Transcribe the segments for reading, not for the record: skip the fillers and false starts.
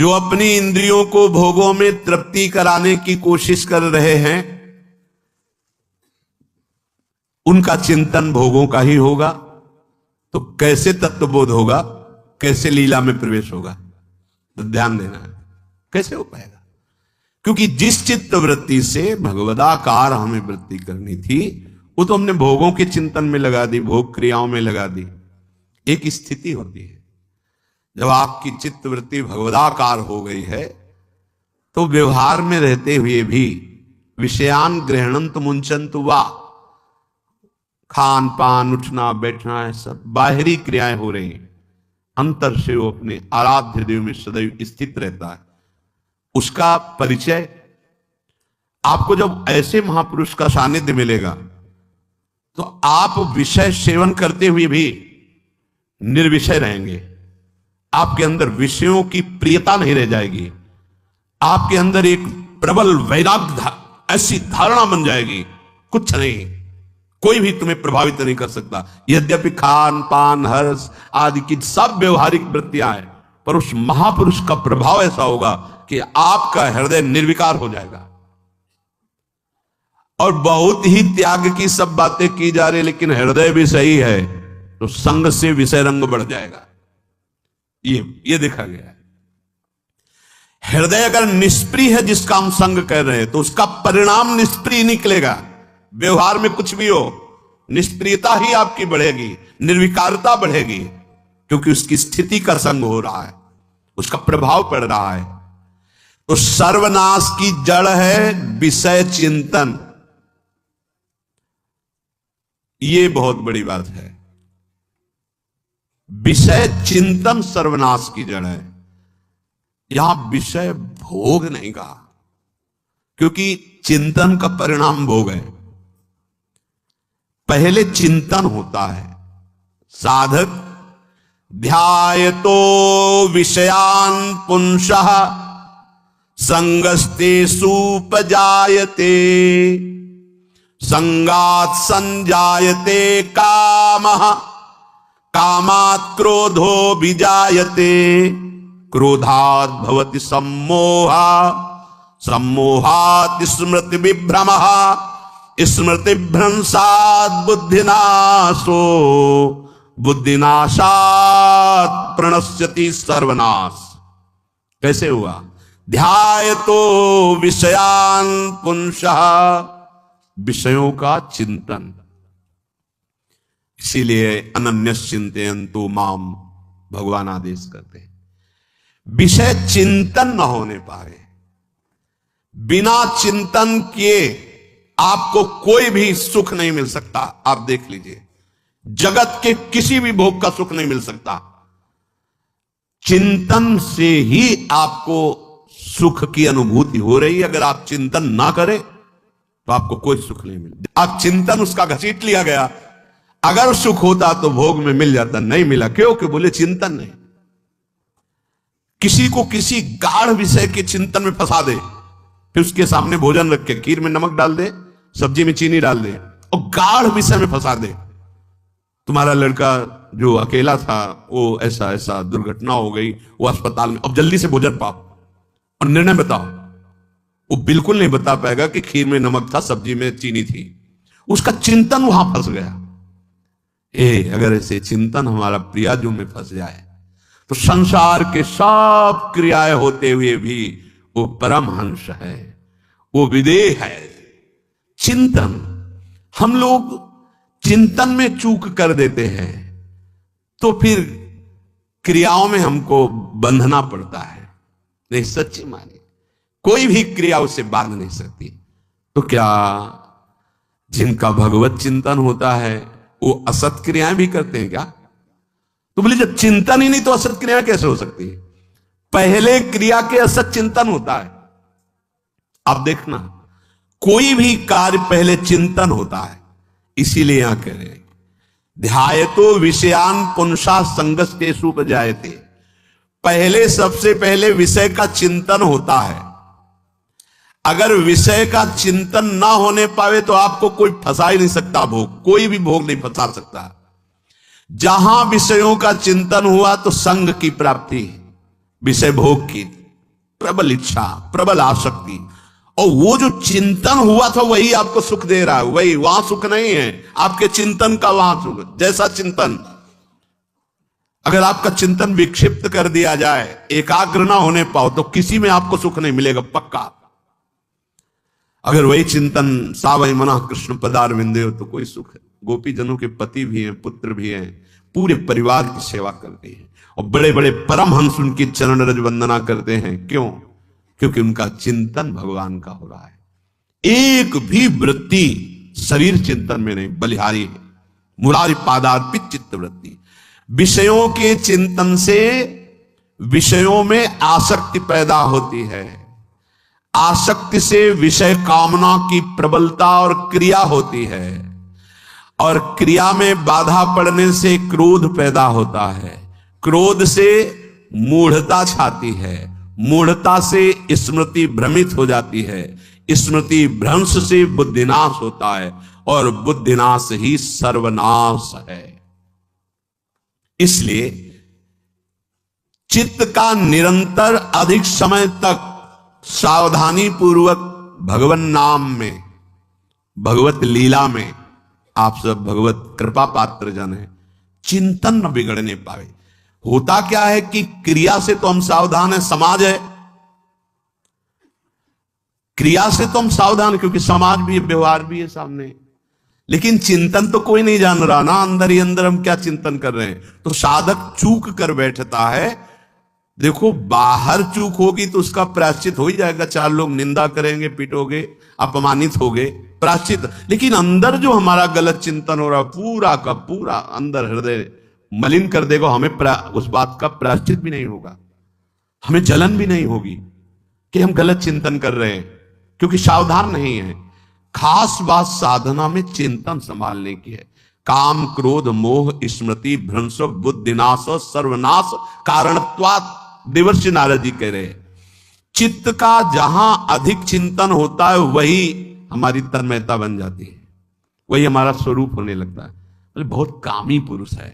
जो अपनी इंद्रियों को भोगों में तृप्ति कराने की कोशिश कर रहे हैं, उनका चिंतन भोगों का ही होगा। तो कैसे तत्वबोध होगा, कैसे लीला में प्रवेश होगा? तो ध्यान देना है, कैसे हो पाएगा? क्योंकि जिस चित्त वृत्ति से भगवदाकार हमें वृत्ति करनी थी, वो तो हमने भोगों के चिंतन में लगा दी, भोग क्रियाओं में लगा दी। एक स्थिति होती है, जब आपकी चित्त वृत्ति भगवदाकार हो गई है, तो व्यवहार में रहते हुए भी विषयान ग्रहणंत मुंचंत वा, खान पान उठना बैठना है, सब बाहरी क्रियाएं हो रही हैं, अंतर से वो अपने आराध्य देव में सदैव स्थित रहता है। उसका परिचय आपको जब ऐसे महापुरुष का सानिध्य मिलेगा, तो आप विषय सेवन करते हुए भी निर्विषय रहेंगे। आपके अंदर विषयों की प्रियता नहीं रह जाएगी। आपके अंदर एक प्रबल वैराग्य, ऐसी धारणा बन जाएगी, कुछ नहीं, कोई भी तुम्हें प्रभावित नहीं कर सकता। यद्यपि खान पान हर्ष आदि की सब व्यवहारिक वृत्तियां हैं, पर उस महापुरुष का प्रभाव ऐसा होगा कि आपका हृदय निर्विकार हो जाएगा। और बहुत ही त्याग की सब बातें की जा रही, लेकिन हृदय भी सही है, तो संग से विषय रंग बढ़ जाएगा। ये देखा गया है। हृदय अगर निष्प्रिय है, जिसका हम संग कर रहे हैं, तो उसका परिणाम निष्प्रिय निकलेगा। व्यवहार में कुछ भी हो, निष्प्रियता ही आपकी बढ़ेगी, निर्विकारता बढ़ेगी, क्योंकि उसकी स्थिति का संग हो रहा है, उसका प्रभाव पड़ रहा है। तो सर्वनाश की जड़ है विषय चिंतन। ये बहुत बड़ी बात है। विषय चिंतन सर्वनाश की जड़ है। यहां विषय भोग नहीं कहा, क्योंकि चिंतन का परिणाम भोग है। पहले चिंतन होता है। साधक ध्यायतो विषयान पुंसः संगस्तेषु उपजायते, संगात् संजायते कामः, कामात् क्रोधो विजायते, क्रोधात् भवति सम्मोहः, सम्मोहात् स्मृति विभ्रमः, स्मृति भ्रंशात् बुद्धिनाशो, बुद्धिनाशात् प्रणश्यति सर्वनाश। कैसे हुआ? ध्यायतो विषयान पुंसः, विषयों का चिंतन। इसीलिए अनन्यश्चिन्तयन्तु माम भगवान आदेश करते हैं। विषय चिंतन न होने पाए, बिना चिंतन किए आपको कोई भी सुख नहीं मिल सकता। आप देख लीजिए, जगत के किसी भी भोग का सुख नहीं मिल सकता। चिंतन से ही आपको सुख की अनुभूति हो रही है। अगर आप चिंतन ना करें तो आपको कोई सुख नहीं मिलता। आप चिंतन उसका घसीट लिया गया। अगर सुख होता तो भोग में मिल जाता, नहीं मिला। क्यों? कि बोले चिंतन नहीं। किसी को किसी गाढ़ विषय के चिंतन में फंसा दे, फिर उसके सामने भोजन रख के खीर में नमक डाल दे, सब्जी में चीनी डाल दे, और गाढ़ विषय में फंसा दे। तुम्हारा लड़का जो अकेला था, वो ऐसा ऐसा दुर्घटना हो गई, वो अस्पताल में, अब जल्दी से भोजन पाओ और निर्णय बताओ। वो बिल्कुल नहीं बता पाएगा कि खीर में नमक था, सब्जी में चीनी थी। उसका चिंतन वहां फंस गया। अगर ऐसे चिंतन हमारा प्रियाजू में फंस जाए, तो संसार के सब क्रियाएं होते हुए भी वो परमहंस है, वो विदेह है। चिंतन, हम लोग चिंतन में चूक कर देते हैं, तो फिर क्रियाओं में हमको बंधना पड़ता है। नहीं, सच्ची माने कोई भी क्रिया उससे बांध नहीं सकती। तो क्या जिनका भगवत चिंतन होता है वो असत क्रियाएं भी करते हैं क्या? तो बोले जब चिंतन ही नहीं तो असत क्रियाएं कैसे हो सकती है? पहले क्रिया के असत चिंतन होता है। आप देखना, कोई भी कार्य पहले चिंतन होता है। इसीलिए यहां कह रहे हैं ध्यायतो विषयान पुंसा संगस्तेषु उपजायते। पहले, सबसे पहले विषय का चिंतन होता है। अगर विषय का चिंतन ना होने पावे तो आपको कोई फंसा ही नहीं सकता। भोग, कोई भी भोग नहीं फंसा सकता। जहां विषयों का चिंतन हुआ तो संग की प्राप्ति, विषय भोग की। प्रबल इच्छा, प्रबल आसक्ति, और वो जो चिंतन हुआ था वही आपको सुख दे रहा है। वही, वहां सुख नहीं है, आपके चिंतन का वहां सुख। जैसा चिंतन, अगर आपका चिंतन विक्षिप्त कर दिया जाए, एकाग्र ना होने पाओ, तो किसी में आपको सुख नहीं मिलेगा, पक्का। अगर वही चिंतन सावई मना कृष्ण पदार विंदे हो, तो कोई सुख है। गोपी जनों के पति भी हैं, पुत्र भी हैं, पूरे परिवार की सेवा करते हैं, और बड़े बड़े परमहंस उनकी चरण रज वंदना करते हैं। क्यों? क्योंकि उनका चिंतन भगवान का हो रहा है। एक भी वृत्ति शरीर चिंतन में नहीं, बलिहारी है। मुरारी पादार्पित चित्त वृत्ति। विषयों के चिंतन से विषयों में आसक्ति पैदा होती है, आसक्ति से विषय कामना की प्रबलता और क्रिया होती है, और क्रिया में बाधा पड़ने से क्रोध पैदा होता है, क्रोध से मूढ़ता छाती है, मूढ़ता से स्मृति भ्रमित हो जाती है, स्मृति भ्रंश से बुद्धिनाश होता है, और बुद्धिनाश ही सर्वनाश है। इसलिए चित्त का निरंतर अधिक समय तक सावधानी पूर्वक भगवन नाम में, भगवत लीला में, आप सब भगवत कृपा पात्र जन है, चिंतन न बिगड़ने पावे। होता क्या है कि क्रिया से तो हम सावधान है, समाज है, क्रिया से तो हम सावधान, क्योंकि समाज भी है, व्यवहार भी है सामने, लेकिन चिंतन तो कोई नहीं जान रहा ना, अंदर ही अंदर हम क्या चिंतन कर रहे हैं। तो साधक चूक कर बैठता है। देखो, बाहर चूक होगी तो उसका प्रायश्चित हो ही जाएगा, चार लोग निंदा करेंगे, पिटोगे, अपमानित होगे, प्रायश्चित। लेकिन अंदर जो हमारा गलत चिंतन हो रहा, पूरा का पूरा अंदर हृदय मलिन कर देगा, हमें उस बात का प्रायश्चित भी नहीं होगा, हमें जलन भी नहीं होगी कि हम गलत चिंतन कर रहे हैं, क्योंकि सावधान नहीं है। खास बात साधना में चिंतन संभालने की है। काम क्रोध मोह स्मृति भ्रंश बुद्धिनाश सर्वनाश कारणत्वात्, देवर्षि नारद जी कह रहे हैं। चित्त का जहां अधिक चिंतन होता है वही हमारी तन्मयता बन जाती है, वही हमारा स्वरूप होने लगता है। बोले बहुत कामी पुरुष है,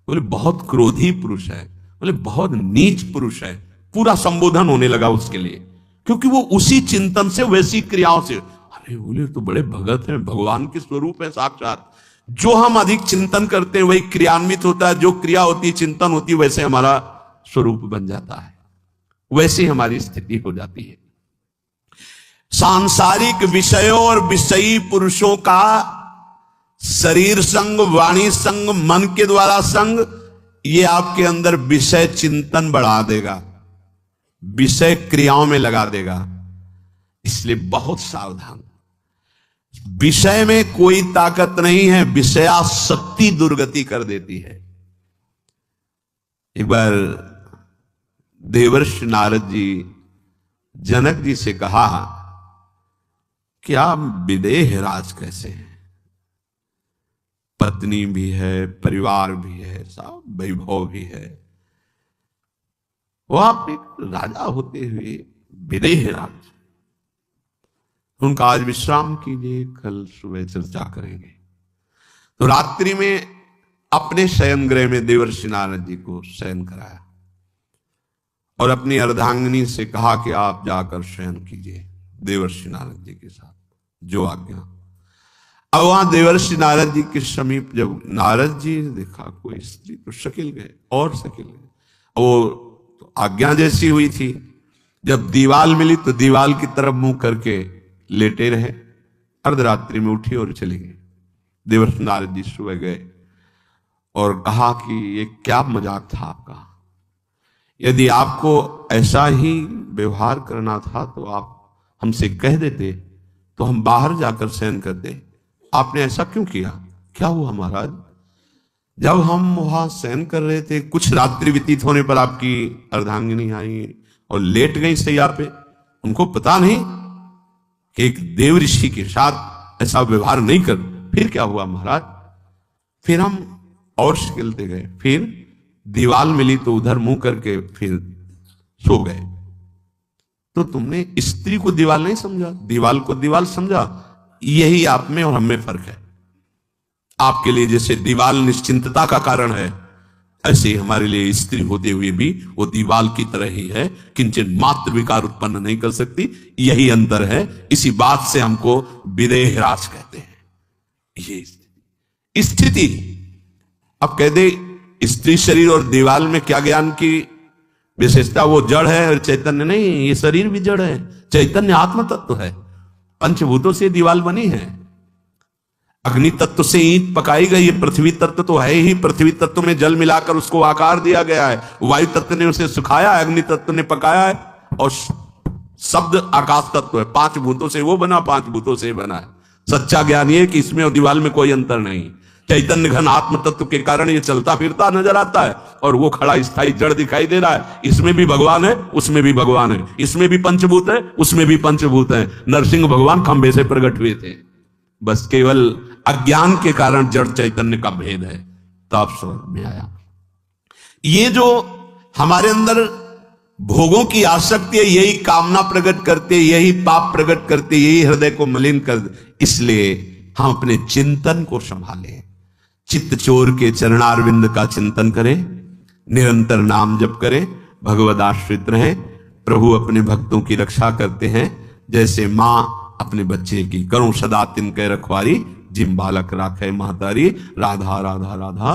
बोले बहुत क्रोधी पुरुष है, बोले बहुत नीच पुरुष है, पूरा संबोधन होने लगा उसके लिए, क्योंकि वो उसी चिंतन से, वैसी क्रियाओं से। अरे बोले तो बड़े भगत हैं, भगवान के स्वरूप है साक्षात। जो हम अधिक चिंतन करते हैं वही क्रियान्वित होता है, जो क्रिया होती है, चिंतन होती है, वैसे हमारा स्वरूप बन जाता है, वैसे हमारी स्थिति हो जाती है। सांसारिक विषयों और विषयी पुरुषों का शरीर संग, वाणी संग, मन के द्वारा संग, ये आपके अंदर विषय चिंतन बढ़ा देगा, विषय क्रियाओं में लगा देगा। इसलिए बहुत सावधान। विषय में कोई ताकत नहीं है, विषयासक्ति दुर्गति कर देती है। एक बार देवर्षि नारद जी जनक जी से कहा कि आप विदेह राज कैसे हैं, पत्नी भी है, परिवार भी है, सब वैभव भी है, वो आप एक राजा होते हुए विदेह राज। उनका आज विश्राम कीजिए, कल सुबह चर्चा करेंगे। तो रात्रि में अपने शयन गृह में देवर्षि नारद जी को शयन कराया और अपनी अर्धांगिनी से कहा कि आप जाकर शयन कीजिए देवर्षि नारद जी के साथ, जो आज्ञा। अब वहां देवर्षि नारद जी के समीप जब नारद जी ने देखा कोई स्त्री, तो शकिल गए और शकिल गए। वो तो आज्ञा जैसी हुई थी, जब दीवाल मिली तो दीवाल की तरफ मुंह करके लेटे रहे। अर्धरात्रि में उठी और चले गए। देवर्षि नारद जी सुबह गए और कहा कि ये क्या मजाक था आपका, यदि आपको ऐसा ही व्यवहार करना था तो आप हमसे कह देते तो हम बाहर जाकर शयन करते, आपने ऐसा क्यों किया? क्या हुआ महाराज? जब हम वहां शयन कर रहे थे, कुछ रात्रि व्यतीत होने पर आपकी अर्धांगिनी आई और लेट गई सैया पे। उनको पता नहीं कि एक देव ऋषि के साथ ऐसा व्यवहार नहीं कर। फिर क्या हुआ महाराज? फिर हम और शिकलते गए, फिर दीवाल मिली तो उधर मुंह करके फिर सो गए। तो तुमने स्त्री को दीवाल नहीं समझा, दीवाल को दीवाल समझा। यही आप में और हम में फर्क है। आपके लिए जैसे दीवाल निश्चिंतता का कारण है, ऐसे हमारे लिए स्त्री होते हुए भी वो दीवाल की तरह ही है, किंचन मात्र विकार उत्पन्न नहीं कर सकती। यही अंतर है। इसी बात से हमको विदेहराज कहते हैं। ये स्थिति अब कह दे स्त्री शरीर और दीवाल में क्या ज्ञान की विशेषता, वो जड़ है और चैतन्य नहीं। ये शरीर भी जड़ है, चैतन्य आत्म तत्व है। पंचभूतों से दीवाल बनी है। अग्नि तत्व से ईंट पकाई गई है, पृथ्वी तत्व तो है ही। पृथ्वी तत्व में जल मिलाकर उसको आकार दिया गया है। वायु तत्व ने उसे सुखाया है, अग्नि तत्व ने पकाया है, और शब्द आकाश तत्व है। 5 भूतों से वो बना, 5 भूतों से बना है। सच्चा ज्ञान ये कि इसमें और दीवाल में कोई अंतर नहीं। चैतन्य घन आत्म तत्व के कारण ये चलता फिरता नजर आता है, और वो खड़ा स्थायी जड़ दिखाई दे रहा है। इसमें भी भगवान है, उसमें भी भगवान है। इसमें भी पंचभूत है, उसमें भी पंचभूत है। नरसिंह भगवान खंबे से प्रकट हुए थे, बस केवल अज्ञान के कारण जड़ चैतन्य का भेद है। तब समझ में आया। ये जो हमारे अंदर भोगों की आसक्ति है, यही कामना प्रकट करते, यही पाप प्रकट करते, यही हृदय को मलिन कर दे। इसलिए हम अपने चिंतन को संभालें। चित्त चोर के चरणारविंद का चिंतन करें, निरंतर नाम जप करें, भगवद आश्रित रहें। प्रभु अपने भक्तों की रक्षा करते हैं, जैसे मां अपने बच्चे की। करूं सदा तिनके रखवारी, जिम बालक राखे महतारी। राधा राधा राधा।